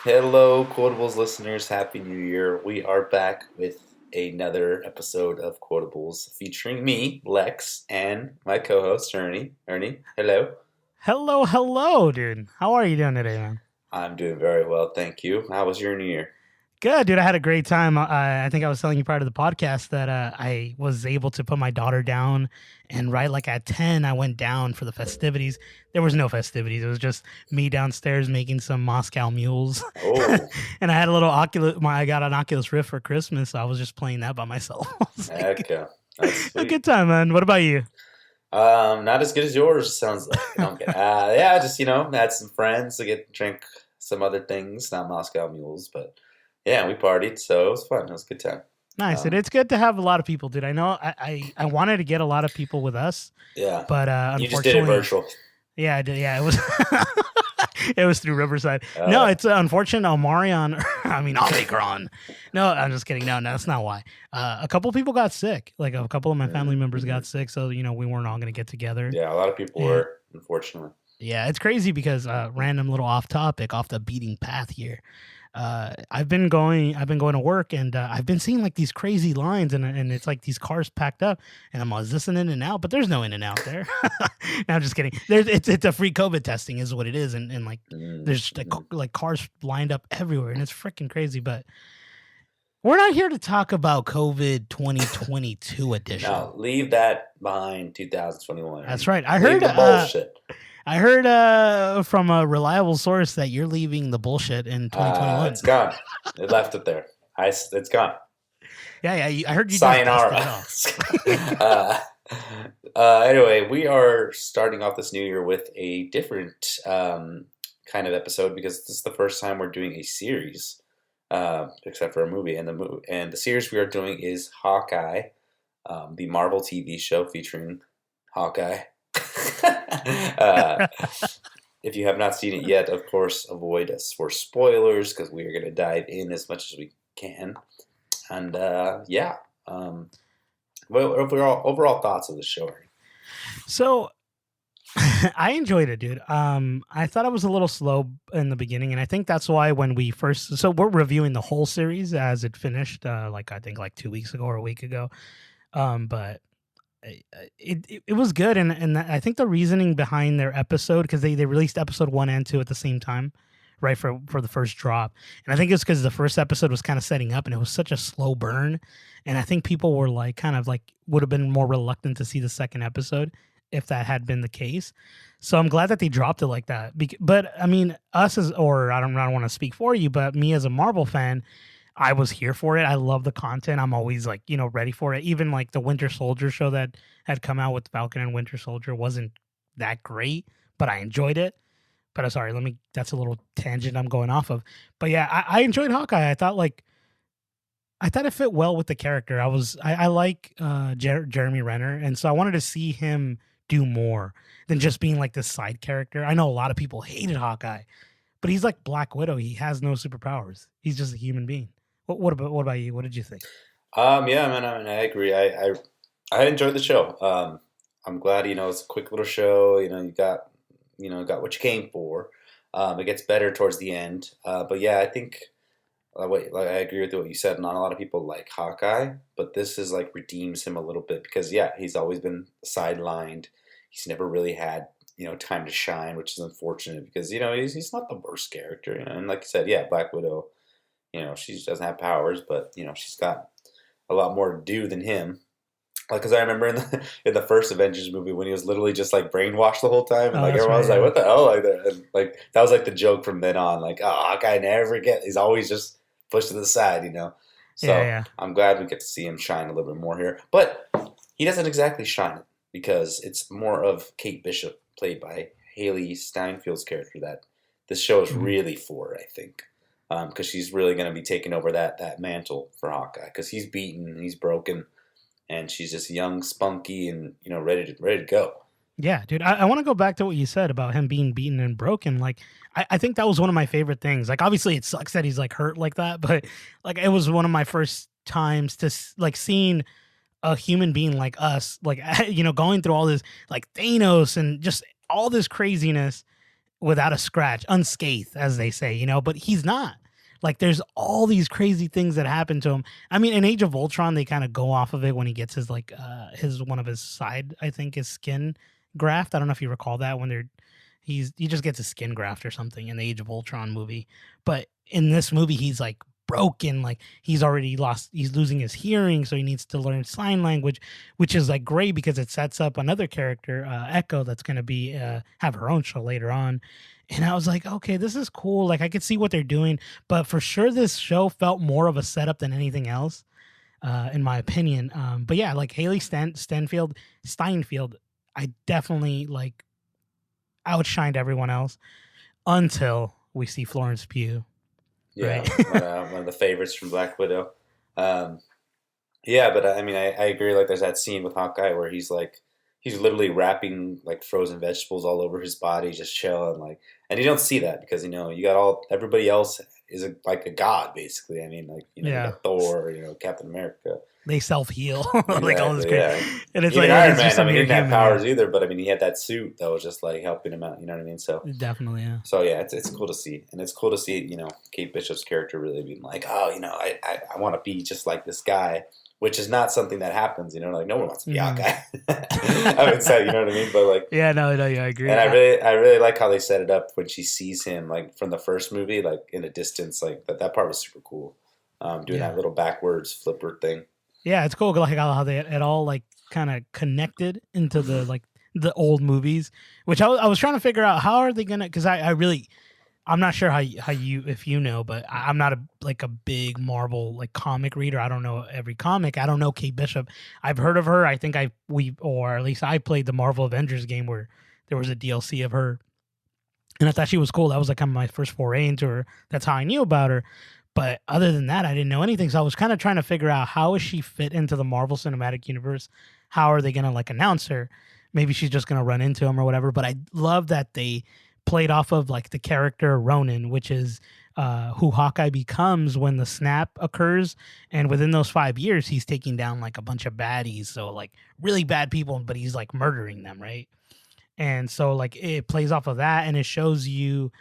Hello, Quotables listeners. Happy New Year. We are back with another episode of Quotables featuring me, Lex, and my co host, Ernie. Ernie, hello. Hello, dude. How are you doing today, man? I'm doing very well, thank you. How was your New Year? Good, dude. I had a great time. I think I was telling you part of the podcast that I was able to put my daughter down, and right like at 10, I went down for the festivities. There was no festivities. It was just me downstairs making some Moscow mules, Oh, and I had a little Oculus. I got an Oculus Rift for Christmas, so I was just playing that by myself. I was heck like, yeah. That's a sweet. good time, man. What about you? Not as good as yours, sounds like. No, I'm kidding. Yeah, just, had some friends to drink some other things, not Moscow mules, but yeah, we partied, so it was fun. It was a good time. Nice. Um, It's good to have a lot of people, dude. I know I wanted to get a lot of people with us, yeah, but you just did it unfortunately, virtual. yeah, I did. Yeah, it was it was through Riverside. No, Uh, it's unfortunate. Omarion, I mean Omicron. No, I'm just kidding. No, that's not why. A couple people got sick. Like a couple of my family members mhm. got sick, so we weren't all gonna get together. Yeah, a lot of people And were, unfortunately. yeah, it's crazy because random little off topic, off the beating path here. I've been going to work, and I've been seeing like these crazy lines, and it's like these cars packed up, and I'm like, is this an In and Out? But there's no In and Out there. No, I'm just kidding. It's a free COVID testing is what it is, and like there's Mm-hmm. like cars lined up everywhere, and it's freaking crazy. But we're not here to talk about COVID 2022 edition. No, leave that behind 2021, That's Ernie. right. Leave the bullshit. I heard from a reliable source that you're leaving the bullshit in 2021. It's gone. It left it there. It's gone. Yeah. I heard you just dusted it Sayonara. off. uh, anyway, we are starting off this new year with a different kind of episode because this is the first time we're doing a series, except for a movie. And the series we are doing is Hawkeye, the Marvel TV show featuring Hawkeye. uh, if you have not seen it yet, of course, avoid us for spoilers because we are going to dive in as much as we can. And yeah, well, overall thoughts of the show. So I enjoyed it, dude. I thought it was a little slow in the beginning, and I think that's why when we first, so we're reviewing the whole series as it finished, like I think like 2 weeks ago or a week ago. But it was good, and I think the reasoning behind their episode because they released episode 1 and 2 at the same time, right for the first drop, and I think it's because the first episode was kind of setting up, and it was such a slow burn, and I think people were like kind of like would have been more reluctant to see the second episode if that had been the case. So I'm glad that they dropped it like that. But I mean, us as or I don't want to speak for you, but me as a Marvel fan, I was here for it. I love the content. I'm always like, ready for it. Even like the Winter Soldier show that had come out with Falcon and Winter Soldier wasn't that great, but I enjoyed it. But I'm sorry, that's a little tangent I'm going off of. But yeah, I enjoyed Hawkeye. I thought it fit well with the character. I like Jeremy Renner, and so I wanted to see him do more than just being like this side character. I know a lot of people hated Hawkeye, but he's like Black Widow. He has no superpowers. He's just a human being. What about you? What did you think? Yeah, man. I mean, I agree. I enjoyed the show. I'm glad. It's a quick little show. You got what you came for. It gets better towards the end. But yeah, I think. Like, I agree with what you said. Not a lot of people like Hawkeye, but this is like redeems him a little bit because yeah, he's always been sidelined. He's never really had time to shine, which is unfortunate because he's not the worst character. And like you said, yeah, Black Widow. She doesn't have powers, but she's got a lot more to do than him. Like, because I remember in the first Avengers movie when he was literally just like brainwashed the whole time, and Oh, like that's everyone right. was like, Yeah, "What the hell?" Like that, and like that was like the joke from then on. Like, oh, Hawkeye never get. He's always just pushed to the side. yeah, So yeah. I'm glad we get to see him shine a little bit more here, but he doesn't exactly shine it because it's more of Kate Bishop, played by Haley Steinfeld's character, that this show is Mhm. really for. I think because she's really going to be taking over that mantle for Hawkeye because he's beaten, he's broken, and she's just young, spunky, and ready to go. Yeah, dude. I want to go back to what you said about him being beaten and broken. Like, I think that was one of my favorite things. Like, obviously, it sucks that he's like hurt like that, but like, it was one of my first times to like seeing a human being like us, like going through all this, like Thanos and just all this craziness, without a scratch, unscathed, as they say, but he's not. Like, there's all these crazy things that happen to him. I mean, in Age of Ultron, they kind of go off of it when he gets his, like, his one of his side, I think, his skin graft. I don't know if you recall that when he just gets a skin graft or something in the Age of Ultron movie. But in this movie, he's like broken, like he's losing his hearing, so he needs to learn sign language, which is like great because it sets up another character, Echo, that's going to be have her own show later on. And I was like, okay, this is cool. Like, I could see what they're doing, but for sure this show felt more of a setup than anything else, in my opinion. But yeah, like Haley Steinfeld, I definitely like outshined everyone else until we see Florence Pugh. Yeah, Right. one of the favorites from Black Widow. Um, yeah, but I mean, I agree. Like, there's that scene with Hawkeye where he's literally wrapping like frozen vegetables all over his body, just chilling. Like, and you don't see that because you got everybody else is like a god basically. I mean, like you Yeah. got Thor, Captain America. They self-heal. Exactly, like all this crazy. yeah. And it's Even like Iron it's Man, just I mean, he didn't have human. powers either, but I mean, he had that suit that was just like helping him out. You know what I mean? So Definitely, yeah. So yeah, it's cool to see, and it's cool to see Kate Bishop's character really being like, oh, I want to be just like this guy, which is not something that happens. Like no one wants to be Hawkeye. I would say, you know what I mean? But like, yeah, no, yeah, I agree. And I really like how they set it up when she sees him like from the first movie, like in a distance, like that part was super cool. Doing that little backwards flipper thing. Yeah, it's cool. Like how they it all like kind of connected into the old movies, which I was trying to figure out how are they gonna, because I'm not sure how you if you know, but I'm not a big Marvel like comic reader. I don't know every comic. I don't know Kate Bishop. I've heard of her. I think or at least I played the Marvel Avengers game where there was a DLC of her, and I thought she was cool. That was like kind of my first foray into her. That's how I knew about her. But other than that, I didn't know anything. So I was kind of trying to figure out how is she fit into the Marvel Cinematic Universe? How are they going to like announce her? Maybe she's just going to run into him or whatever. But I love that they played off of like the character Ronin, which is who Hawkeye becomes when the snap occurs. And within those 5 years, he's taking down like a bunch of baddies. So like really bad people, but he's like murdering them, right? And so like it plays off of that, and it shows you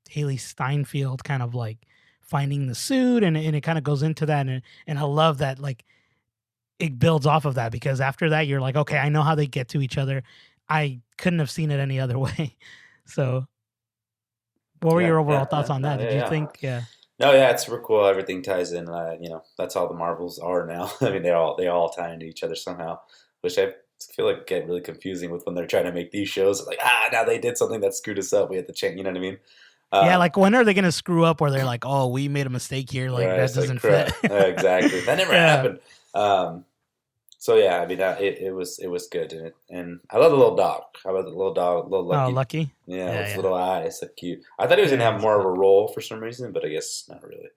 Haley Steinfeld kind of like finding the suit, and it kind of goes into that, and I love that like it builds off of that, because after that you're like, okay, I know how they get to each other. I couldn't have seen it any other way. So what were your overall thoughts on that? Did you think No, yeah, it's super cool. Everything ties in. That's how the Marvels are now. I mean, they all tie into each other somehow, which I feel like get really confusing with when they're trying to make these shows. Like, now they did something that screwed us up. We had to change. You know what I mean? Yeah, like when are they gonna screw up where they're like, oh, we made a mistake here, like right, that doesn't fit. Exactly, that never happened. So yeah, I mean, it was good, and I love the little dog. How about the little dog, little Lucky? Oh, Lucky. Yeah, with his little eyes, so cute. I thought he was gonna have more of a role for some reason, but I guess not really.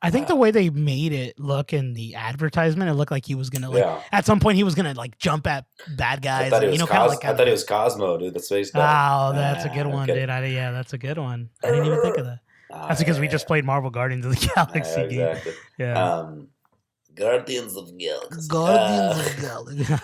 I think the way they made it look in the advertisement, it looked like he was gonna at some point he was gonna like jump at bad guys. I thought it was Cosmo, dude. That's what he's got. Oh, that's a good one, dude. That's a good one. I didn't even think of that. That's because we just played Marvel Guardians of the Galaxy game. Yeah. Guardians of the Galaxy. Guardians of the Galaxy.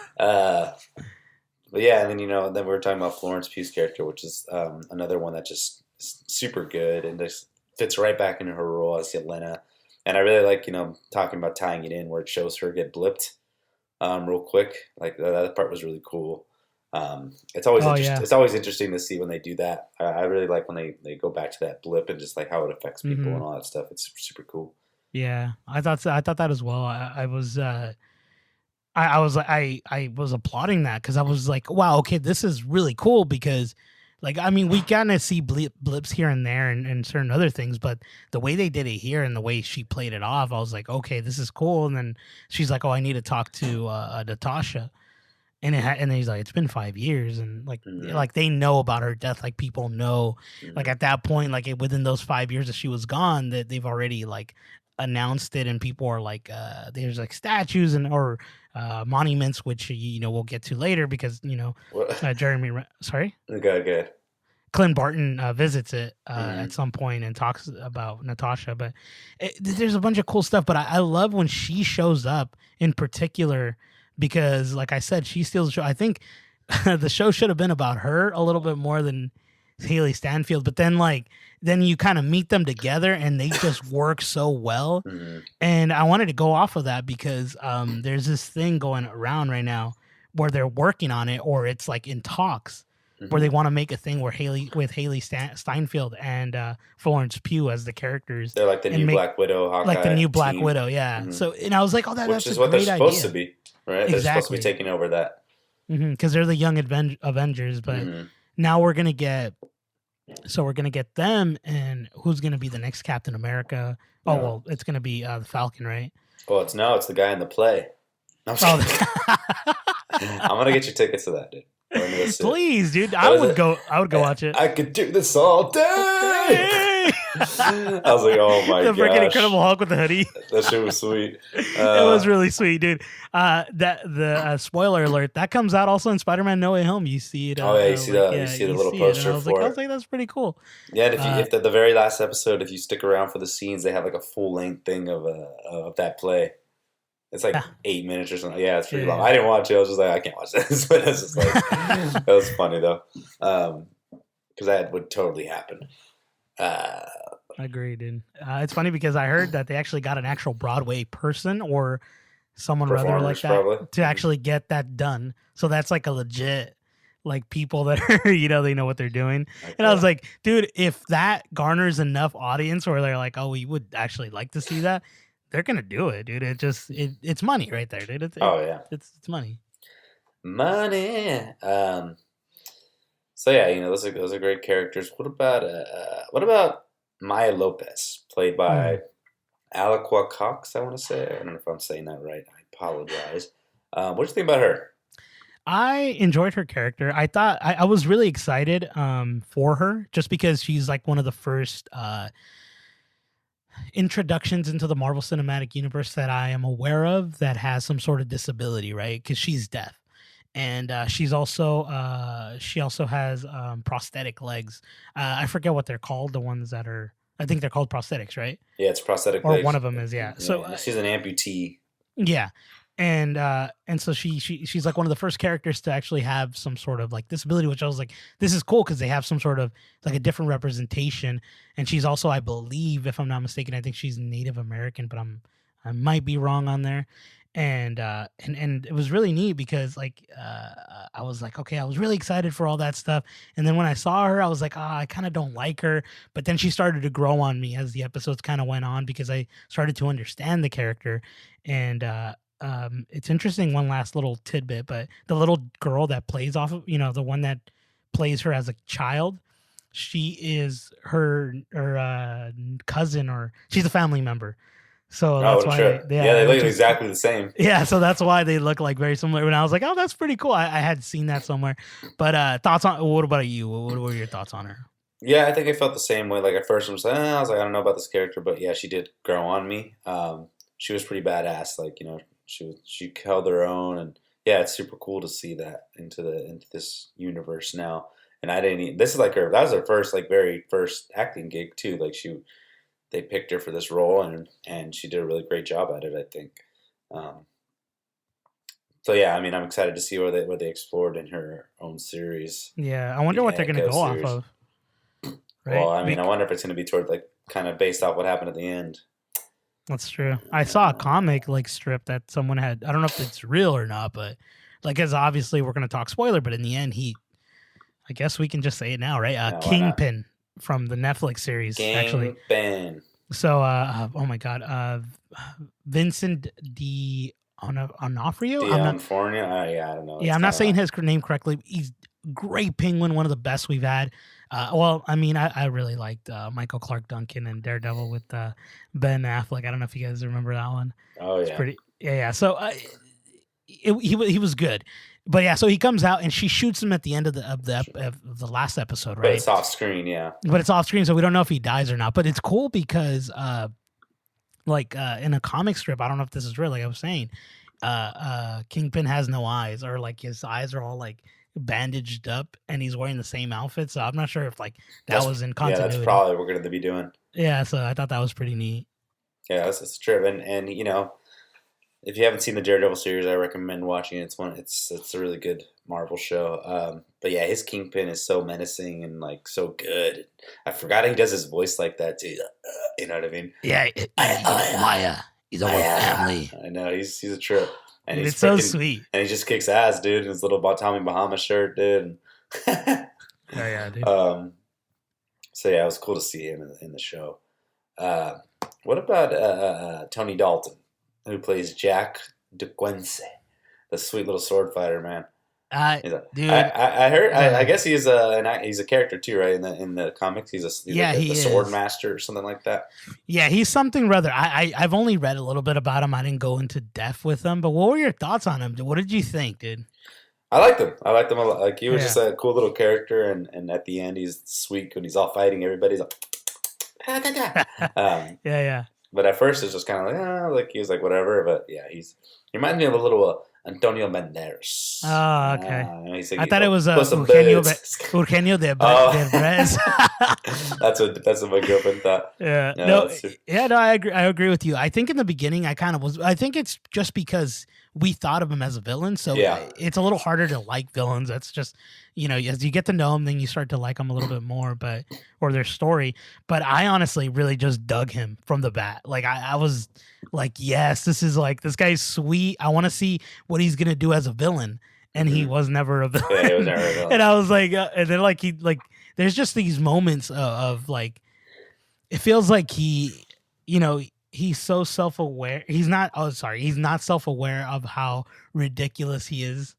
But yeah, and then then we were talking about Florence Pugh's character, which is another one that just is super good and just fits right back into her role as Yelena. And I really like, talking about tying it in where it shows her get blipped real quick. Like that part was really cool. It's always it's always interesting to see when they do that. I really like when they go back to that blip and just like how it affects people and all that stuff. It's super cool. Yeah, I thought that as well. I was applauding that because I was like, wow, okay, this is really cool because. Like, I mean, we kind of see blips here and there and certain other things, but the way they did it here and the way she played it off, I was like, okay, this is cool. And then she's like, oh, I need to talk to Natasha. And and then he's like, it's been 5 years. And like they know about her death. Like people know, like at that point, like within those 5 years that she was gone, that they've already like announced it. And people are like, there's like statues or monuments, which we'll get to later because Jeremy. Sorry. Good. Clint Barton visits it at some point and talks about Natasha, but there's a bunch of cool stuff. But I love when she shows up in particular because, like I said, she steals the show. I think the show should have been about her a little bit more than Haley Stanfield, but then you kind of meet them together and they just work so well. Mhm. And I wanted to go off of that because there's this thing going around right now where they're working on it, or it's like in talks where they Mhm. want to make a thing where Haley Steinfeld and Florence Pugh as the characters, They're like the and new make Black Widow, like the Hawkeye new Black team. Widow, yeah. Mhm. So and I was like, oh, Which that's a is what they're great supposed to idea. be, right? They're supposed to be Exactly, taking over that. because they're the young Avengers, but Mhm. now we're gonna get. So we're gonna get them, and who's gonna be the next Captain America? Oh No. well, it's gonna be the Falcon, right? Well, it's the guy in the play. No, I'm just Oh, kidding. I'm gonna get you tickets to that, dude. We're gonna go see it. please, dude, What I is would it? go. I would go watch it. I could do this all day. Hey! I was like, oh my The freaking gosh, Incredible Hulk with the hoodie. that shit was sweet. It was really sweet, dude. That the spoiler alert that comes out also in Spider-Man: No Way Home. You see it. Oh yeah, you see Like, the you yeah, see the you little see it, and poster I was for it. like, that's pretty cool. Yeah, and Uh, if the very last episode, if you stick around for the scenes, they have like a full length thing of that play. It's like yeah, 8 minutes or something. Yeah, it's pretty long. yeah, I didn't watch it. I was just like, I can't watch this. But it's just like that was funny though, because that would totally happen. Uh, agreed, dude. It's funny because I heard that they actually got an actual Broadway person or someone rather like Performers that probably. to actually get that done. So that's like a legit like people that are they know what they're doing. And I was Okay. like, dude, if that garners enough audience where they're like, oh, we would actually like to see that, they're gonna do it, dude. It's money right there, dude. Oh yeah, It's money. money. So yeah, those are great characters. What about Maya Lopez, played by Mm. Aliqua Cox? I want to say. I don't know if I'm saying that right. I apologize. What do you think about her? I enjoyed her character. I thought I was really excited for her just because she's like one of the first introductions into the Marvel Cinematic Universe that I am aware of that has some sort of disability, right? Because she's deaf, and she also has prosthetic legs. I forget what they're called. The ones that are, I think they're called prosthetics, right? Yeah, it's prosthetic Or one legs. of them is, yeah. So Yeah, she's an amputee. yeah. And so she's like one of the first characters to actually have some sort of like disability, which I was like, this is cool because they have some sort of like a different representation. And she's also, I believe, if I'm not mistaken, I think she's Native American, but I might be wrong on there. And it was really neat because I was like, okay, I was really excited for all that stuff. And then when I saw her, I was like, I kind of don't like her. But then she started to grow on me as the episodes kind of went on because I started to understand the character. And it's interesting, one last little tidbit, but the little girl that plays off of, the one that plays her as a child, she is her cousin, or she's a family member. So Oh, that's what a why trip! Yeah, they look which is exactly the same. yeah, so that's why they look like very similar. And I was like, oh, that's pretty cool. I had seen that somewhere. But thoughts on, what about you? What were your thoughts on her? Yeah, I think I felt the same way. Like at first, I was like, I don't know about this character, but yeah, she did grow on me. She was pretty badass. Like she held her own, and yeah, it's super cool to see that into this universe now. And I didn't. This is like that was her first very first acting gig too. Like they picked her for this role, and she did a really great job at it, I think. Um, so yeah, I mean, I'm excited to see what they explored in her own series, Yeah, I wonder the what they're gonna Echo go off series. of, Well, right? I mean, I wonder if it's going to be toward kind of based off what happened at the end. That's true. I saw a comic strip that someone had. I don't know if it's real or not, but as obviously we're gonna talk spoiler, but in the end, I guess we can just say it now, right? Yeah, why not? Kingpin from the Netflix series, actually. Kingpin. So, oh my god, Vincent Onofrio. California? Yeah, I don't know. Yeah, It's I'm not kind saying of his name correctly. He's great penguin, one of the best we've had. Well, I mean, I really liked Michael Clark Duncan and Daredevil with Ben Affleck. I don't know if you guys remember that one. oh It's yeah. pretty, yeah. So he was good, but yeah. So he comes out and she shoots him at the end of the last episode, But right? it's off screen, yeah. But it's off screen, so we don't know if he dies or not. But it's cool because in a comic strip, I don't know if this is real, like I was saying, Kingpin has no eyes, or like his eyes are all like bandaged up, and he's wearing the same outfit. So I'm not sure if that was in Yeah, continuity. that's probably what we're going to be doing. Yeah, so I thought that was pretty neat. Yeah, that's true. And if you haven't seen the Daredevil series, I recommend watching it. It's a really good Marvel show. But yeah, his Kingpin is so menacing and like so good. I forgot he does his voice like that too. You know what I mean? Yeah, he's our family. I know he's a trip, and Dude, he's it's so freaking sweet. and he just kicks ass, dude. In his little Tommy Bahama shirt, dude. Yeah, dude. So yeah, it was cool to see him in the show. What about Tony Dalton, who plays Jack DeQuincy, the sweet little sword fighter, man? Dude, I heard. I guess he's a character too, right? In the comics, he's like he the is. sword master or something like that. Yeah, he's something rather. I've only read a little bit about him. I didn't go into depth with him. But what were your thoughts on him? What did you think, dude? I liked him. I liked him a lot. Like he was Yeah. just a cool little character, and at the end, he's sweet when he's all fighting everybody. He's like, Yeah. But at first, it's just kind of like he was like whatever. But yeah, he reminds me of a little Antonio Banderas. Oh, okay. Like, I thought it was Puss in Eugenio Boots. Eugenio de Oh. Derbez. That's what my girlfriend thought. Yeah. No, No, I agree with you. I think in the beginning I think it's just because we thought of him as a villain, so Yeah. it's a little harder to like villains. That's just, as you get to know them, then you start to like them a little bit more, or their story. But I honestly really just dug him from the bat. Like I was like, yes, this guy's sweet. I want to see what he's gonna do as a villain. And he was never a villain. Yeah, he was never a villain. And I was like, and then there's just these moments of like, it feels like he's so self-aware. He's not self-aware of how ridiculous he is,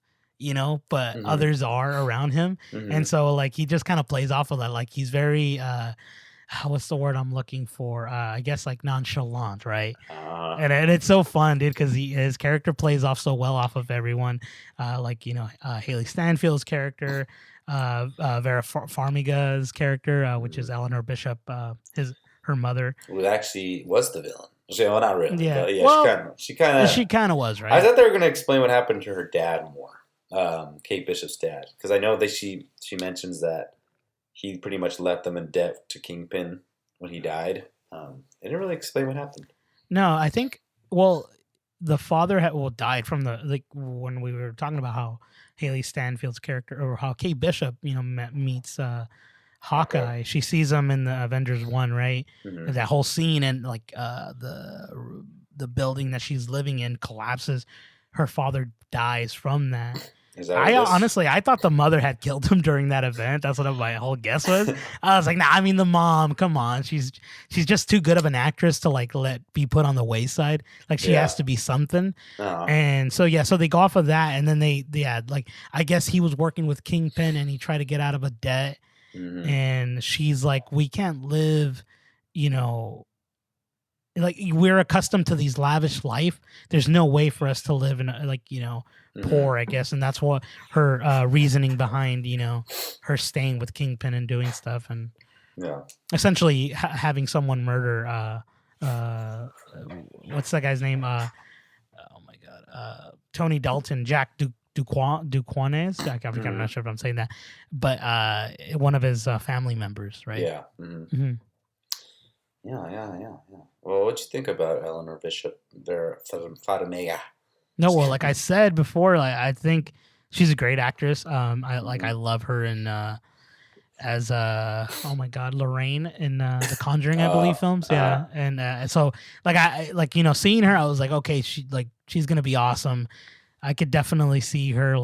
but others are around him. And so like, he just kind of plays off of that. Like he's very, what's the word I'm looking for? I guess like nonchalant, right? And it's so fun, dude, because his character plays off so well off of everyone. Haley Stanfield's character, Vera Farmiga's character, which is Eleanor Bishop, her mother, who actually was the villain. Well, not really. Yeah. But yeah, Well, she kind of was, right? I thought they were going to explain what happened to her dad more, Kate Bishop's dad, because I know that she mentions that he pretty much left them in debt to Kingpin when he died. They didn't really explain what happened. No, I think the father died from when we were talking about how Haley Stanfield's character, or how Kate Bishop meets Hawkeye. She sees him in the Avengers 1, right? That whole scene, and like the building that she's living in collapses. Her father dies from that. Honestly, I thought the mother had killed him during that event. That's what my whole guess was. I was like, nah, I mean the mom. Come on, she's just too good of an actress to like be put on the wayside. Like she has to be something. And so so they go off of that, and then they I guess he was working with Kingpin, and he tried to get out of a debt. And she's like, we can't live, like we're accustomed to these lavish life. There's no way for us to live in poor, I guess. And that's what her reasoning behind, her staying with Kingpin and doing stuff, and essentially having someone murder, what's that guy's name? Oh my God. Tony Dalton, Jack Duquesne. I'm not sure if I'm saying that, but one of his family members, right? Yeah. Yeah. Well, what'd you think about Eleanor Bishop, their Fatimega? No, well, like I said before, I think she's a great actress. I love her in as oh my God, Lorraine in the Conjuring, I believe, films. Yeah, and so seeing her, I was like, okay, she's gonna be awesome. I could definitely see her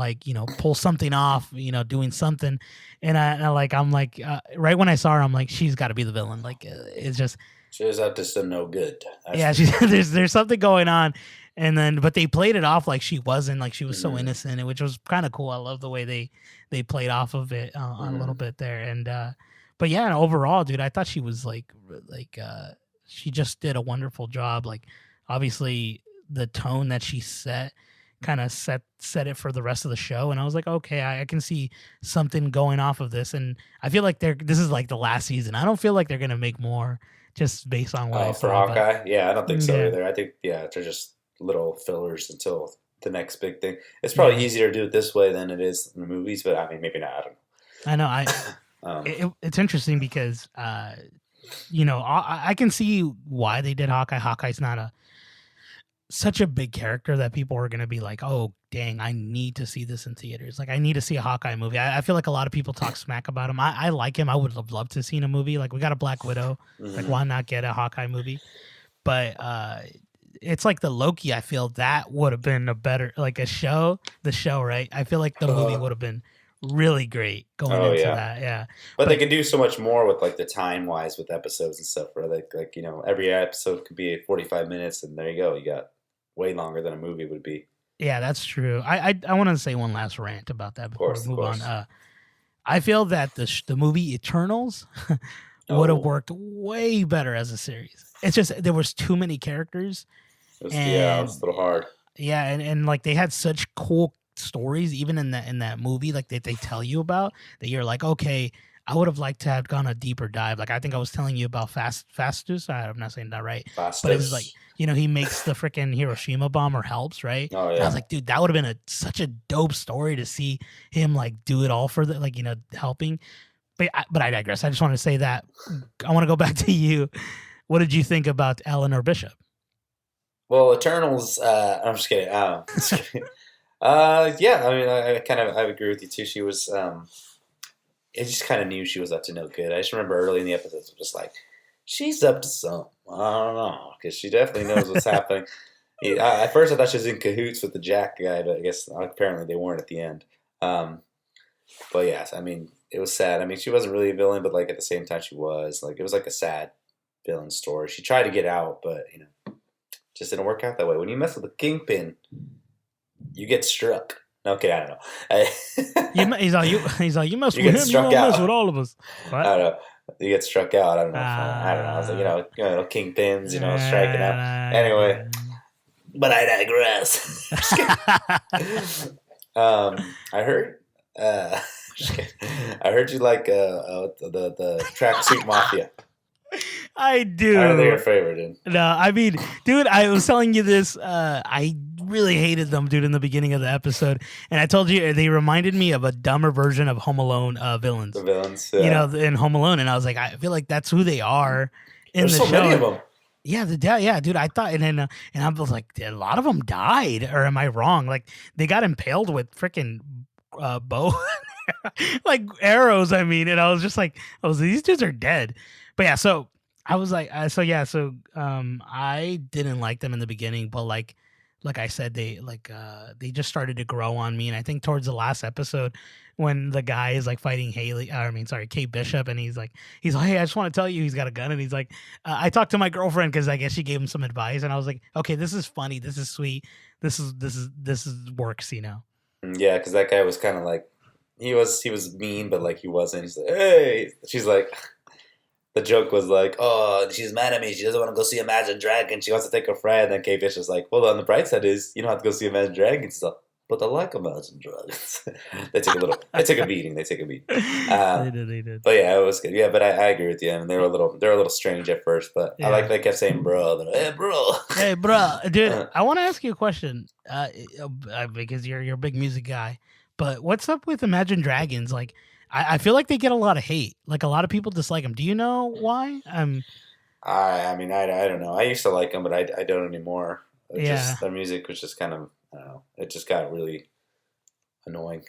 pull something off, doing something. And I'm like, right when I saw her, I'm like, she's got to be the villain. Like, it's just, she was up to some no good. There's something going on. And then, but they played it off like she wasn't, like she was so innocent, which was kind of cool. I love the way they played off of it on a little bit there. And, but yeah, overall, dude, I thought she was she just did a wonderful job. Like, obviously the tone that she set kind of set it for the rest of the show, and I was like, okay, I can see something going off of this, and I feel like this is like the last season. I don't feel like they're gonna make more just based on what I saw. For Hawkeye, I don't think so either. I think they're just little fillers until the next big thing. It's probably easier to do it this way than it is in the movies, but I mean, maybe not. I don't know. I know. It's interesting because I can see why they did Hawkeye. Hawkeye's not such a big character that people are gonna be like, oh dang, I need to see this in theaters. Like I need to see a Hawkeye movie. I feel like a lot of people talk smack about him. I like him. I would have loved to see a movie. Like we got a Black Widow. Like Hmm. why not get a Hawkeye movie? But it's like the Loki. I feel that would have been a better like a show. The show, right? I feel like the movie would have been really great going Oh into yeah. that. Yeah, But they but could do so much more with like the time wise with episodes and stuff. Where like every episode could be 45 minutes, and there you go. You got way longer than a movie would be. yeah, that's true. I want to say one last rant about that Of before we course, of move on. course. I feel that the movie Eternals would have Oh, worked way better as a series. It's just there was too many characters, it and was a little hard. yeah, and like they had such cool stories even in that movie, like they tell you about that you're like, okay, I would have liked to have gone a deeper dive. Like I think I was telling you about Fastus. I'm not saying that right, but it was like Fastos. he makes the freaking Hiroshima bomb or helps, right? Oh And I was yeah. like, dude, that would have been such a dope story to see him like do it all for the like helping. But I digress. I just want to say that I want to go back to you. What did you think about Eleanor Bishop? Well, Eternals. I'm just kidding. Just kidding. Yeah. I mean, I agree with you too. She was. I just kind of knew she was up to no good. I just remember early in the episodes, just like she's up to something. I don't know because she definitely knows what's happening. At first, I thought she was in cahoots with the Jack guy, but I guess apparently they weren't at the end. Um, but yes, I mean, it was sad. I mean, she wasn't really a villain, but like at the same time, she was. Like it was like a sad villain story. She tried to get out, but just didn't work out that way. When you mess with a kingpin, you get struck. Okay, I don't know. He's like you mess You with get him, you struck gonna mess out. with all of us. I What? don't know. You get struck out. I don't know. I don't know. I was like, kingpins, striking out. Anyway, but I digress. Just kidding. I heard. Just kidding. I heard you like the tracksuit mafia. I do. I don't think your favorite, dude. No, I mean, dude, I was telling you this. I really hated them, dude, in the beginning of the episode, and I told you they reminded me of a dumber version of Home Alone villains. The villains. In Home Alone, and I was like, I feel like that's who they are in There's the so show. many of them. Yeah, dude. I thought, and I was like, a lot of them died, or am I wrong? Like they got impaled with freaking bow, like arrows. I mean, and I was just like, these dudes are dead. But yeah, so I was like, I didn't like them in the beginning, but like I said, they just started to grow on me, and I think towards the last episode, when the guy is like fighting Kate Bishop, and he's like, hey, I just want to tell you, he's got a gun, and he's like, I talked to my girlfriend because I guess she gave him some advice, and I was like, okay, this is funny, this is sweet, this is works, Yeah, because that guy was kind of like he was mean, but like he wasn't. He's like, hey, she's like. The joke was like, oh, she's mad at me. She doesn't want to go see Imagine Dragon. She wants to take her friend. And then Kate Bishop's like, well, on the bright side is you don't have to go see Imagine Dragons. So, but I like Imagine Dragons. They took a beating. They They did. But yeah, it was good. Yeah, but I agree with you. I mean, they were a little strange at first, but Yeah. I like they kept saying, bro. Hey, bro, dude, I want to ask you a question, because you're a big music guy. But what's up with Imagine Dragons? Like, I feel like they get a lot of hate. Like a lot of people dislike them. Do you know why? I mean, I don't know. I used to like them, but I don't anymore. Their music was just kind of, I don't know. It just got really annoying.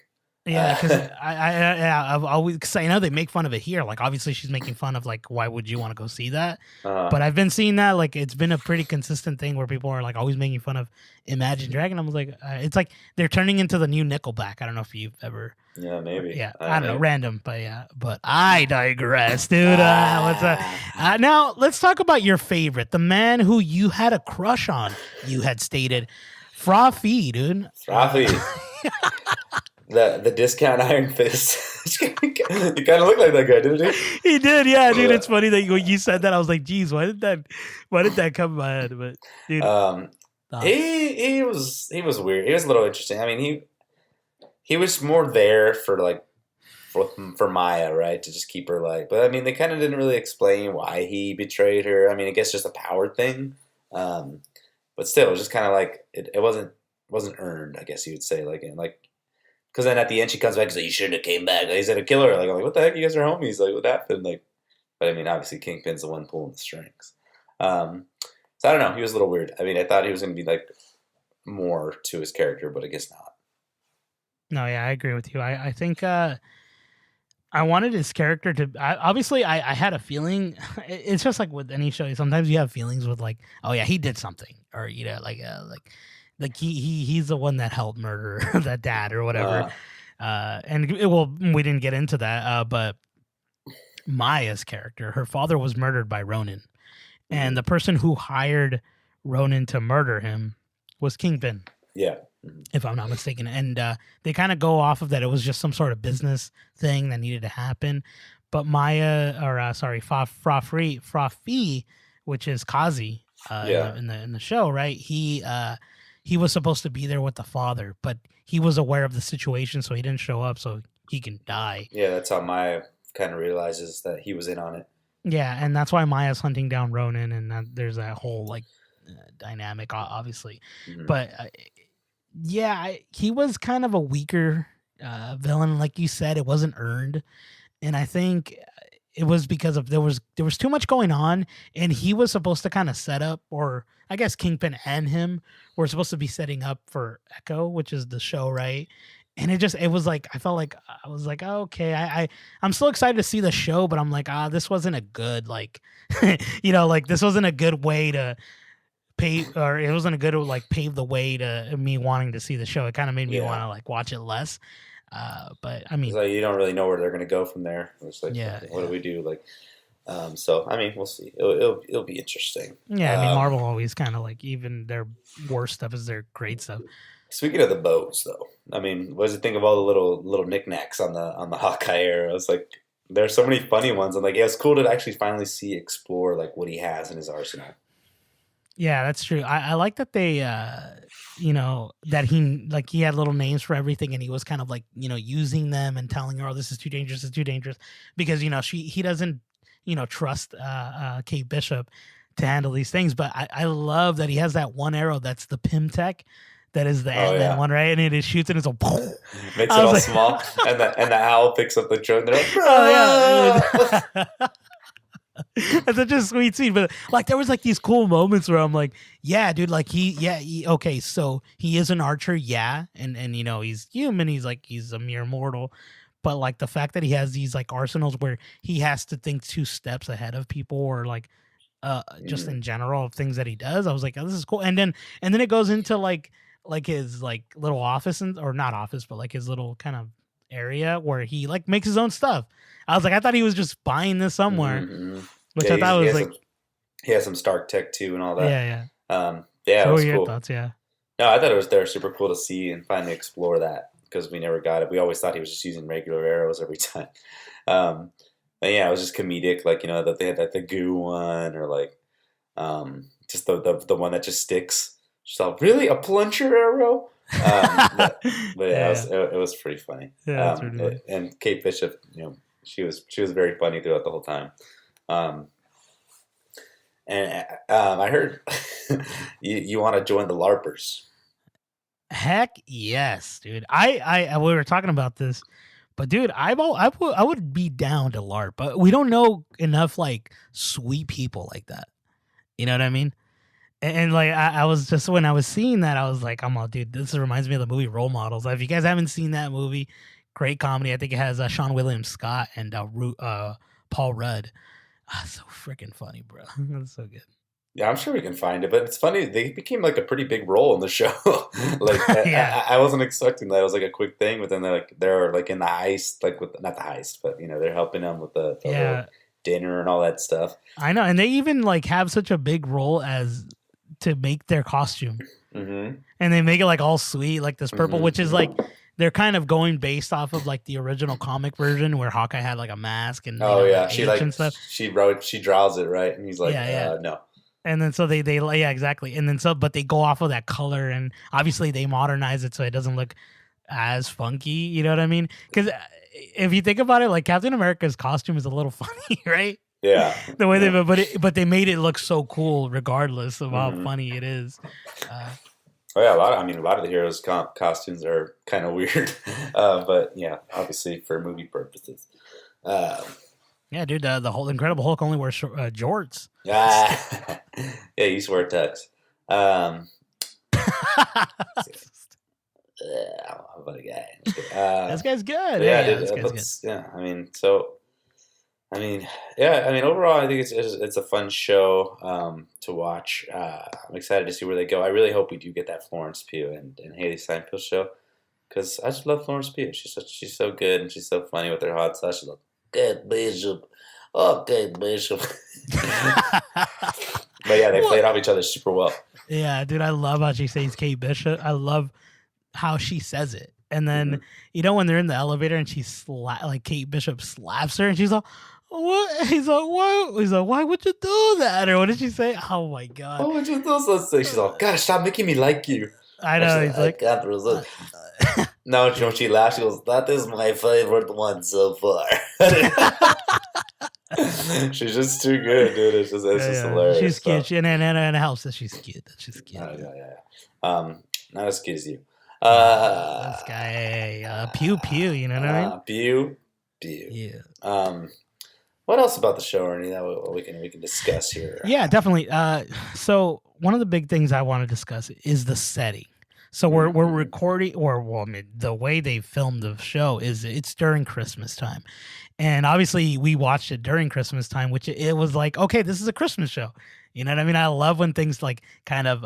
Yeah, because I've always, because I know they make fun of it here. Like, obviously, she's making fun of like, why would you want to go see that? But I've been seeing that like it's been a pretty consistent thing where people are like always making fun of Imagine Dragon. I was like, it's like they're turning into the new Nickelback. I don't know if you've ever. Yeah, maybe. Yeah, I don't know, random, but yeah. But I digress, dude. Now let's talk about your favorite, the man who you had a crush on. You had stated, Frothy, dude. Frothy. The discount Iron Fist. You kind of look like that guy, didn't he? He did, yeah, dude. It's funny that when you said that, I was like, "Geez, why did that come in my head?" But dude, he was weird. He was a little interesting. I mean, he was more there for for Maya, right, to just keep her like. But I mean, they kind of didn't really explain why he betrayed her. I mean, I guess just a power thing. But still, it was just kind of like it wasn't earned. I guess you would say like. Because then at the end she comes back and says, you shouldn't have came back. He's gonna kill her. Like, I'm like, what the heck? You guys are homies. Like, what happened? Like, but I mean, obviously Kingpin's the one pulling the strings. So I don't know. He was a little weird. I mean, I thought he was going to be like more to his character, but I guess not. No, yeah, I agree with you. I think I wanted his character to. Obviously, I had a feeling. It's just like with any show. Sometimes you have feelings with like, oh yeah, he did something, or like he's the one that helped murder that dad or whatever. We didn't get into that. But Maya's character, her father was murdered by Ronin, and the person who hired Ronin to murder him was Kingpin. Yeah. If I'm not mistaken. And they kind of go off of that. It was just some sort of business thing that needed to happen. But Frafi, which is Kazi in the show, right? He was supposed to be there with the father, but he was aware of the situation, so he didn't show up so he can die. Yeah, that's how Maya kind of realizes that he was in on it. Yeah, and that's why Maya's hunting down Ronin, and there's that whole like dynamic, obviously. But he was kind of a weaker villain, like you said. It wasn't earned, and I think it was because of there was too much going on, and he was supposed to kind of set up, or I guess Kingpin and him were supposed to be setting up for Echo, which is the show, right? And it was like I felt like I was like, oh, okay, I'm still excited to see the show, but I'm like, this wasn't a good like, like this wasn't a good way to it wasn't a good like pave the way to me wanting to see the show. It kind of made me want to like watch it less. But I mean, it's like you don't really know where they're going to go from there. It's like, what do we do? Like, so I mean, we'll see. It'll be interesting. Yeah, I mean, Marvel always kind of like even their worst stuff is their great stuff. Speaking of the bows, though, I mean, what does you think of all the little knickknacks on the Hawkeye era? I was like, there's so many funny ones. I'm like, yeah, it's cool to actually finally explore like what he has in his arsenal. Yeah, that's true. I like that they, that he had little names for everything, and he was kind of like, using them and telling her, oh, this is too dangerous, because, he doesn't, trust Kate Bishop to handle these things. But I love that he has that one arrow that's the Pym Tech. That is the Ant-Man one, right? And it shoots and it's all makes it all like, small, and the owl picks up the drone. They're like, oh yeah. That's such a sweet scene, but like there was like these cool moments where I'm like, yeah, dude, like okay, so he is an archer, yeah, and he's human, he's a mere mortal, but like the fact that he has these like arsenals where he has to think 2 steps ahead of people, or like just in general of things that he does, I was like, oh, this is cool, and then it goes into like his like little office or not office, but like his little kind of area where he like makes his own stuff. I was like, I thought he was just buying this somewhere, which I thought was like he has some Stark tech too and all that. Yeah. It was cool. Thoughts, yeah. No, I thought they were super cool to see and finally explore that because we never got it. We always thought he was just using regular arrows every time. And yeah, it was just comedic, like that they had like the goo one or like just the one that just sticks. So really, a plunger arrow? But it was pretty funny. Yeah, that's really funny. And Kate Bishop, she was very funny throughout the whole time. And I heard you want to join the LARPers. Heck yes, dude. I we were talking about this, but dude, I would be down to LARP, but we don't know enough like sweet people like that. You know what I mean? And like I was just when I was seeing that, I was like, I'm all, dude, this reminds me of the movie Role Models. If you guys haven't seen that movie, great comedy. I think it has Sean William Scott and Paul Rudd. So freaking funny, bro. That's so good. Yeah, I'm sure we can find it, but it's funny. They became like a pretty big role in the show. Like, I wasn't expecting that. It was like a quick thing, but then they're like in the heist, like with not the heist, but they're helping them with the little dinner and all that stuff. I know, and they even like have such a big role as to make their costume, and they make it like all sweet, like this purple, which is like they're kind of going based off of like the original comic version where Hawkeye had like a mask and she like and stuff. She draws it right, and he's like, no. And then so they exactly, and then but they go off of that color, and obviously they modernize it so it doesn't look as funky. You know what I mean? Because if you think about it, like Captain America's costume is a little funny, right? Yeah. The way but they made it look so cool regardless of how funny it is. A lot of the heroes' costumes are kind of weird, but yeah, obviously for movie purposes. Yeah, dude, the whole Incredible Hulk only wears jorts. Yeah, yeah, you used to wear tux. I'm a funny guy. Just kidding. This guy's good. But yeah, Yeah, dude. this guy's good. Yeah, I mean, so yeah, I mean, overall, I think it's a fun show to watch. I'm excited to see where they go. I really hope we do get that Florence Pugh and Haley Steinfeld show because I just love Florence Pugh. She's so good and she's so funny with her hot sauce. She's like, "Good Bishop, okay Bishop." But yeah, they played off each other super well. Yeah, dude, I love how she says Kate Bishop. I love how she says it. And then when they're in the elevator and like Kate Bishop slaps her and she's like, "What?" He's like, "What?" He's like, "Why would you do that?" Or what did she say? Oh my god! Oh, would you do something? She's like, "God, stop making me like you." I know. He's like, "I can't resist." No, when she laughs, she goes, "That is my favorite one so far." She's just too good, dude. It's just hilarious. She's cute, and it helps that she's cute. She's cute. Yeah. Not as cute as you. This guy, Pew Pew. You know what I mean? Pew. Yeah. What else about the show, Ernie, that we can discuss here? Yeah, definitely. So one of the big things I want to discuss is the setting. So we're recording, the way they filmed the show is it's during Christmas time, and obviously we watched it during Christmas time, which it was like, okay, this is a Christmas show. You know what I mean? I love when things like kind of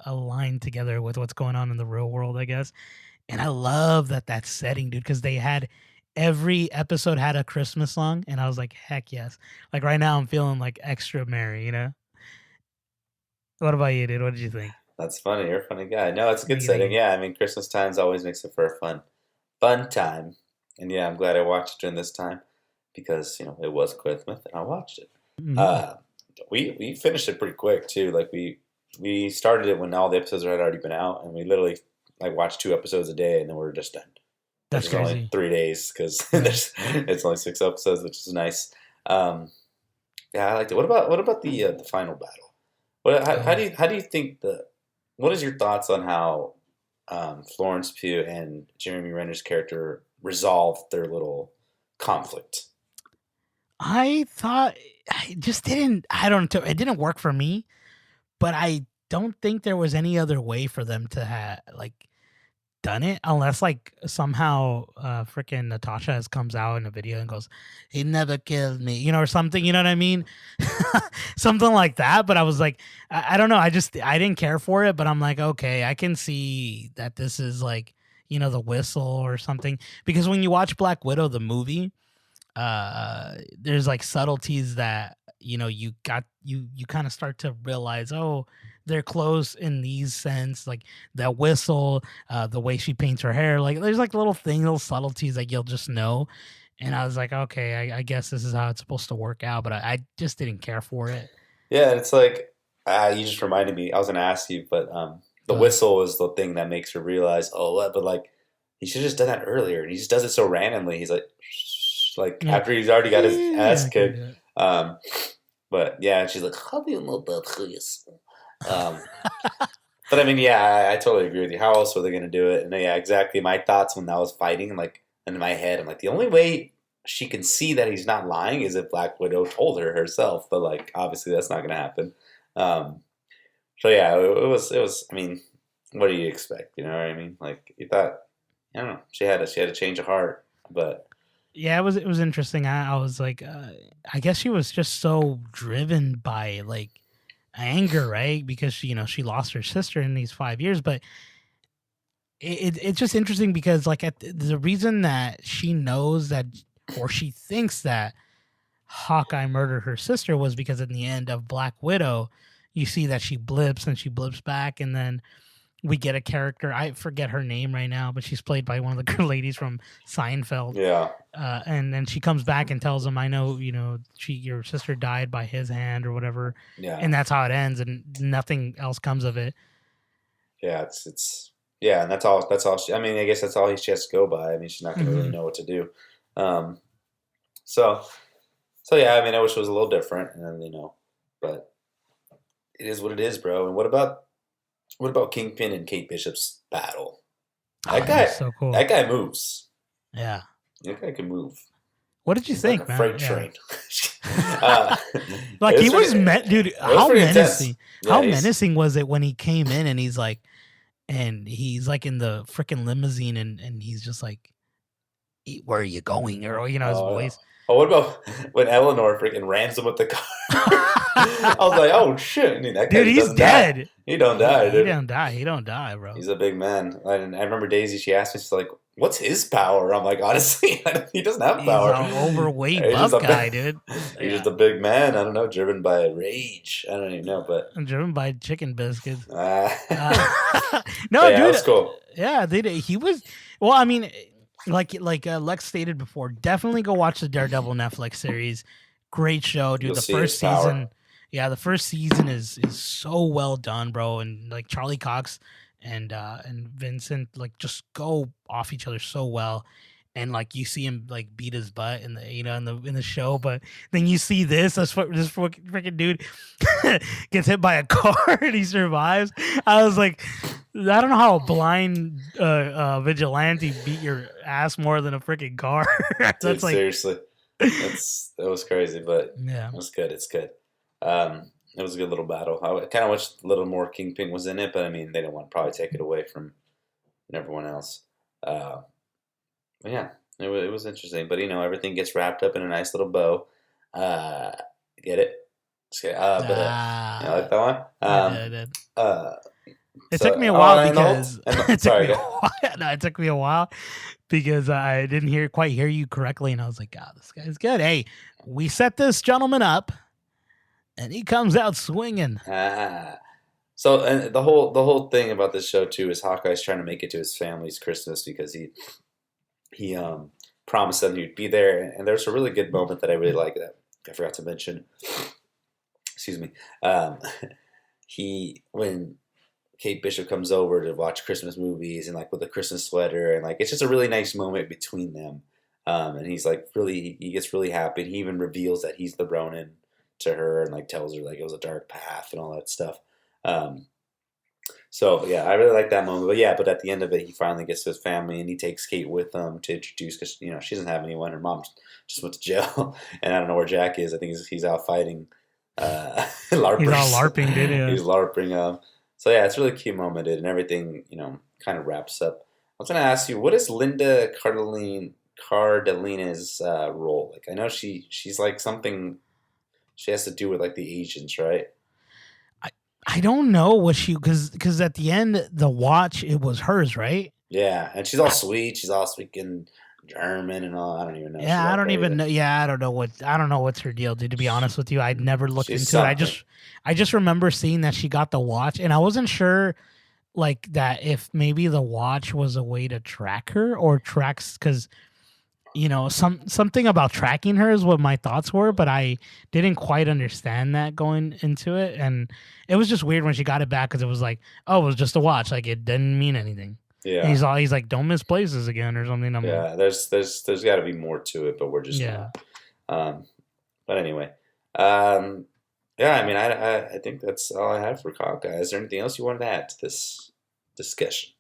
align together with what's going on in the real world, I guess. And I love that setting, dude, because they had every episode had a Christmas song, and I was like, heck yes. Like right now, I'm feeling like extra merry, you know? What about you, dude? What did you think? That's funny. You're a funny guy. No, it's a good setting. Yeah, I mean, Christmas times always makes it for a fun time. And yeah, I'm glad I watched it during this time because, it was Christmas and I watched it. Mhm. We finished it pretty quick too. Like we started it when all the episodes had already been out, and we literally like watched 2 episodes a day, and then we were just done. That's Which is crazy. only 3 days because it's only 6 episodes, which is nice. Yeah, I liked it. What about the final battle? How do you think what is your thoughts on how Florence Pugh and Jeremy Renner's character resolved their little conflict? I thought it just didn't. I don't know. It didn't work for me, but I don't think there was any other way for them to have done it unless like somehow freaking Natasha comes out in a video and goes, "He never killed me," or something. You know what I mean? Something like that. But I was like, I don't know. I didn't care for it. But I'm like, okay, I can see that this is like the whistle or something, because when you watch Black Widow the movie, there's like subtleties that you kind of start to realize, oh, they're close in these sense, like that whistle, the way she paints her hair, like there's like little subtleties that you'll just know. And I was like, okay, I guess this is how it's supposed to work out, but I just didn't care for it. Yeah, and it's like you just reminded me. I was gonna ask you, but the whistle is the thing that makes her realize, oh, what? But like he should have just done that earlier, and he just does it so randomly. He's like after he's already got his ass kicked. But yeah, and she's like, how do you know that? But I mean, yeah, I totally agree with you. How else were they gonna do it? And yeah, exactly. My thoughts when I was fighting, like in my head, I'm like, the only way she can see that he's not lying is if Black Widow told her herself. But like, obviously, that's not gonna happen. So yeah, it was. I mean, what do you expect? You know what I mean? Like you thought, I don't know. She had a change of heart, but yeah, it was interesting. I was like, I guess she was just so driven by like anger, right? Because she lost her sister in these 5 years, but it's just interesting because like the reason that she knows that, or she thinks that Hawkeye murdered her sister, was because in the end of Black Widow, you see that she blips and she blips back, and then we get a character, I forget her name right now, but she's played by one of the good ladies from Seinfeld. Yeah. And then she comes back and tells him, I know, your sister died by his hand or whatever. Yeah. And that's how it ends, and nothing else comes of it. Yeah, it's yeah, and that's all I mean, I guess that's all she has to go by. I mean, she's not going to really know what to do. So yeah, I mean, I wish it was a little different, and but it is what it is, bro. And what about Kingpin and Kate Bishop's battle? That guy, so cool. That guy moves. Yeah. That guy can move. What did you He's think, like a man? freight Yeah. train. Like it he was pretty- dude. it was How pretty menacing! intense. How Yeah, menacing was it when he came in and he's like in the freaking limousine and he's just like, where are you going? Or his Oh, voice. oh, what about when Eleanor freaking rams him with the car? I was like, oh shit! I mean, that guy Dude, he's doesn't die. dead. He don't die, He dude. don't die. He don't die, bro. He's a big man. And I remember Daisy. She asked me, she's like, "What's his power?" I'm like, honestly, he doesn't have He's power. an overweight He's buff just a guy, big- dude. He's just a big man. I don't know, driven by rage. I don't even know, but I'm driven by chicken biscuits. but No, yeah, dude. that was cool. Yeah, he was. Well, I mean, like Lex stated before, definitely go watch the Daredevil Netflix series. Great show, dude. You'll The see first his power. season, yeah, the first season is so well done, bro. And like Charlie Cox and Vincent like just go off each other so well. And like you see him like beat his butt in the in the show, but then you see this freaking dude gets hit by a car and he survives. I was like, I don't know how a blind vigilante beat your ass more than a freaking car. That's Dude, like seriously, that was crazy, but yeah. it was good. It's good. It was a good little battle. I kind of wish a little more Kingpin was in it, but I mean, they didn't want to probably take it away from everyone else. But yeah, it was interesting. But everything gets wrapped up in a nice little bow. Get it? Just kidding. I like that one. I did. It So- took me a oh, while and the whole- because and the- it took sorry, me a go- while. No, it took me a while because I didn't quite hear you correctly, and I was like, "God, this guy's good." Hey, we set this gentleman up, and he comes out swinging. So and the whole thing about this show too is Hawkeye's trying to make it to his family's Christmas because he promised them he'd be there, and there's a really good moment that I really like that I forgot to mention. Excuse me. When Kate Bishop comes over to watch Christmas movies and like with a Christmas sweater and like it's just a really nice moment between them. And he's like he gets really happy. And he even reveals that he's the Ronin to her and like tells her like it was a dark path and all that stuff. So yeah, I really like that moment. But at the end of it, he finally gets to his family and he takes Kate with him to introduce because she doesn't have anyone. Her mom just went to jail, and I don't know where Jack is. I think he's out fighting LARPers. He's all LARPing, dude. Yeah. He's LARPing. So yeah, it's a really cute moment, dude, and everything kind of wraps up. I was gonna ask you, what is Linda Cardellina's role? Like, I know she's like something. She has to do with like the Asians, right? I don't know what because at the end the watch it was hers, right? Yeah, and she's all sweet. She's all speaking German and all. I don't even know. Yeah, I don't even know. Yeah, I don't know what's her deal, dude. To be honest with you, I'd never looked She's into it. something. I just remember seeing that she got the watch, and I wasn't sure like that if maybe the watch was a way to track her or tracks because something about tracking her is what my thoughts were, but I didn't quite understand that going into it, and it was just weird when she got it back because it was like, oh, it was just a watch, like it didn't mean anything. Yeah. And he's like, don't miss places again or something. I'm Yeah, there's got to be more to it, but we're just Yeah. not. But anyway, yeah. I mean, I think that's all I have for Hawkeye. Is there anything else you wanted to add to this discussion?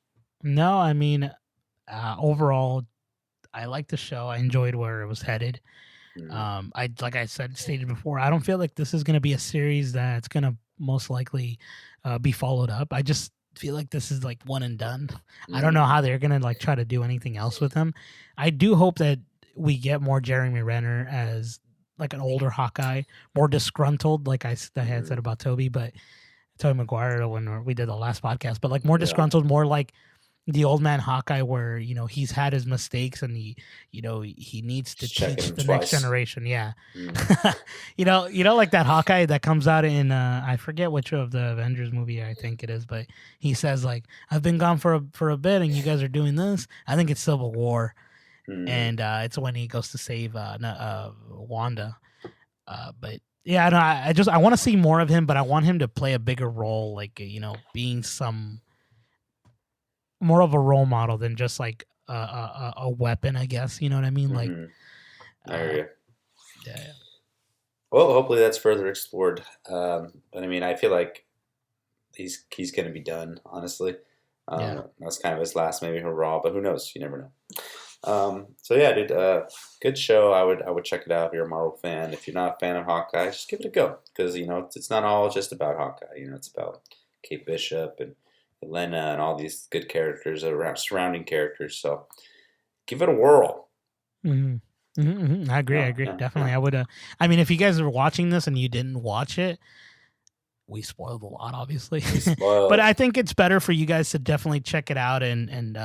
No, I mean, overall, I liked the show. I enjoyed where it was headed. Mhm. Like I stated before, I don't feel like this is going to be a series that's going to most likely be followed up. I just feel like this is like one and done. I don't know how they're going to like try to do anything else with him. I do hope that we get more Jeremy Renner as like an older Hawkeye, more disgruntled, like I had said about Tobey Maguire when we did the last podcast, but like more Yeah. disgruntled, more like the old man Hawkeye where he's had his mistakes and he needs to Just checking teach him the twice. next generation. Yeah. Mhm. Like that Hawkeye that comes out in I forget which of the Avengers movie I think it is, but he says like, I've been gone for a bit and you guys are doing this. I think it's Civil War. Mhm. And it's when he goes to save Wanda. But yeah, no, I want to see more of him, but I want him to play a bigger role, like being some more of a role model than just like a weapon, I guess. You know what I mean? Like, Mhm. I hear you. yeah. Well, hopefully that's further explored. But I mean, I feel like he's going to be done. Honestly, Yeah. that's kind of his last maybe hurrah. But who knows? You never know. So yeah, dude, good show. I would check it out if you're a Marvel fan. If you're not a fan of Hawkeye, just give it a go because it's not all just about Hawkeye. It's about Kate Bishop and Elena and all these good characters around surrounding characters. So give it a whirl. I agree. Definitely. I would. I mean, if you guys are watching this and you didn't watch it, we spoiled a lot, obviously. But I think it's better for you guys to definitely check it out and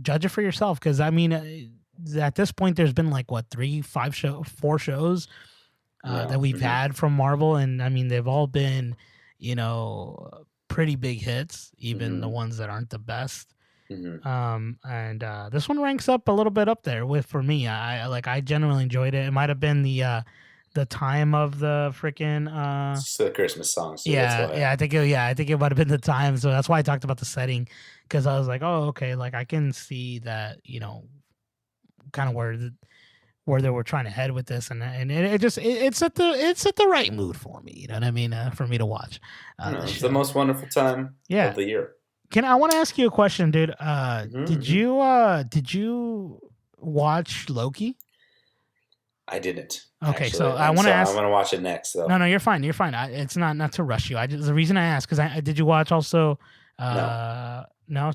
judge it for yourself. Because I mean, at this point, there's been like what 4 shows that we've had from Marvel, and I mean, they've all been, pretty big hits, even the ones that aren't the best. And this one ranks up a little bit up there for me. I genuinely enjoyed it. It might have been the time of the freaking it's the Christmas song. So I think it might have been the time. So that's why I talked about the setting, because I was like, oh, okay, like I can see that, kind of where they were trying to head with this, and it's at the right mood for me. You know what I mean? For me to watch. It's the most wonderful time of the year. I want to ask you a question, dude. Did you watch Loki? I didn't. Okay, actually. so I want to ask. I'm gonna watch it next, though. No, you're fine. You're fine. It's not to rush you. The reason I asked, because did you watch also? No.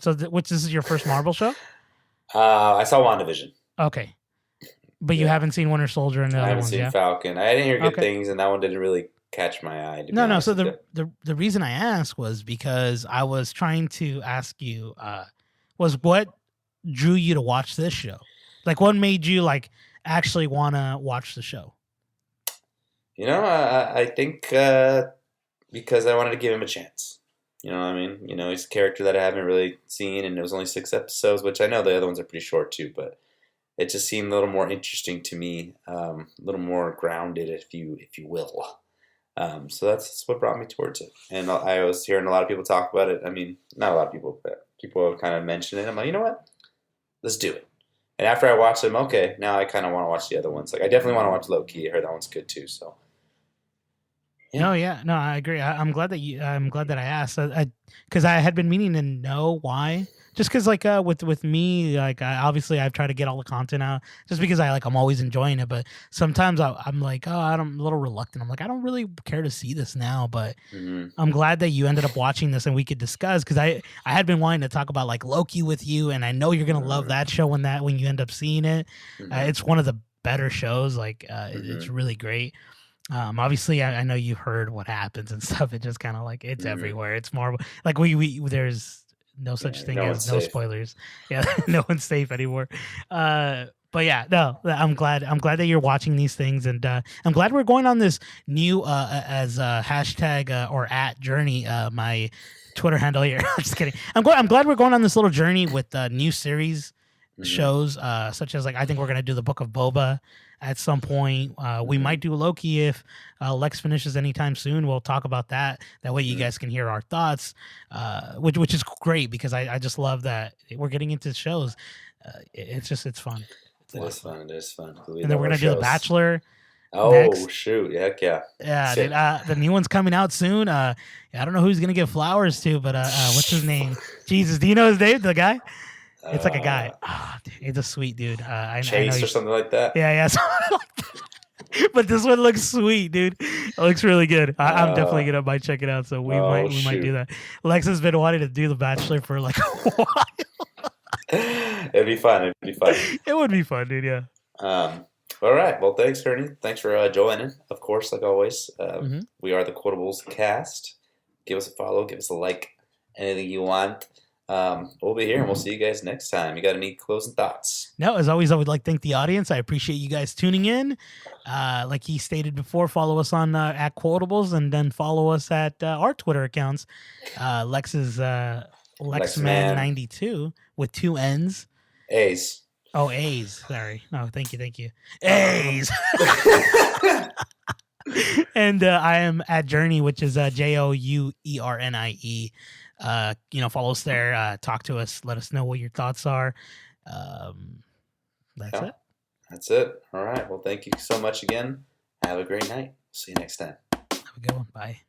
So which this is your first Marvel show? I saw WandaVision. Okay, but you haven't seen Winter Soldier and the other ones, I haven't seen Falcon. I didn't hear good things, and that one didn't really catch my eye. No. So the reason I asked was because I was trying to ask you was what drew you to watch this show? Like, what made you like actually want to watch the show? I think because I wanted to give him a chance. You know what I mean? He's a character that I haven't really seen, and it was only 6 episodes, which I know the other ones are pretty short too, but it just seemed a little more interesting to me, a little more grounded, if you will. So that's what brought me towards it. And I was hearing a lot of people talk about it. I mean, not a lot of people, but people have kind of mentioned it. I'm like, you know what? Let's do it. And after I watched them, okay, now I kind of want to watch the other ones. Like, I definitely want to watch Loki. I heard that one's good too. So. Yeah. No, I agree. I'm glad that I asked, because I had been meaning to know why. Just because, like, with me, like, obviously I've tried to get all the content out, just because I'm always enjoying it. But sometimes I'm like, I'm a little reluctant. I'm like, I don't really care to see this now. But I'm glad that you ended up watching this and we could discuss, because I had been wanting to talk about like Loki with you, and I know you're gonna love that show when you end up seeing it. It's one of the better shows. Like, it's really great. Obviously I know you've heard what happens and stuff. It just kind of like it's everywhere. It's Marvel. Like we there's no such thing as no spoilers. Yeah, no one's safe anymore. But yeah, no, I'm glad that you're watching these things, and I'm glad we're going on this new as hashtag or at Journey, my Twitter handle here. I'm just kidding. I'm glad we're going on this little journey with new series shows, such as, like, I think we're gonna do the Book of Boba at some point. We might do Loki if Lex finishes anytime soon. We'll talk about that. That way you guys can hear our thoughts, which is great, because I just love that we're getting into shows. It's fun. It is fun. And then we're gonna do The Bachelor. Oh, next. Shoot! Heck yeah! Yeah, dude, the new one's coming out soon. I don't know who's gonna give flowers to, but what's his name? Jesus, do you know his name? The guy. It's like a guy. Dude, he's a sweet dude. Chase I know or something like that. Yeah, something like that. But this one looks sweet, dude. It looks really good. I'm definitely might check it out. So we might do that. Lex has been wanting to do The Bachelor for like a while. It'd be fun. It would be fun, dude. Yeah. All right. Well, thanks, Ernie. Thanks for joining. Of course, like always, we are the Quotables cast. Give us a follow. Give us a like. Anything you want. We'll be here, and we'll see you guys next time. You got any closing thoughts? No, as always, I would like to thank the audience. I appreciate you guys tuning in. Like he stated before, follow us on at Quotables, and then follow us at our Twitter accounts. Lex is LexMan92 with 2 N's. A's. Oh, A's. Sorry. No, thank you. A's. And I am at Journey, which is JOUERNIE. Follow us there, talk to us, let us know what your thoughts are. That's it. All right. Well, thank you so much again. Have a great night. See you next time. Have a good one. Bye.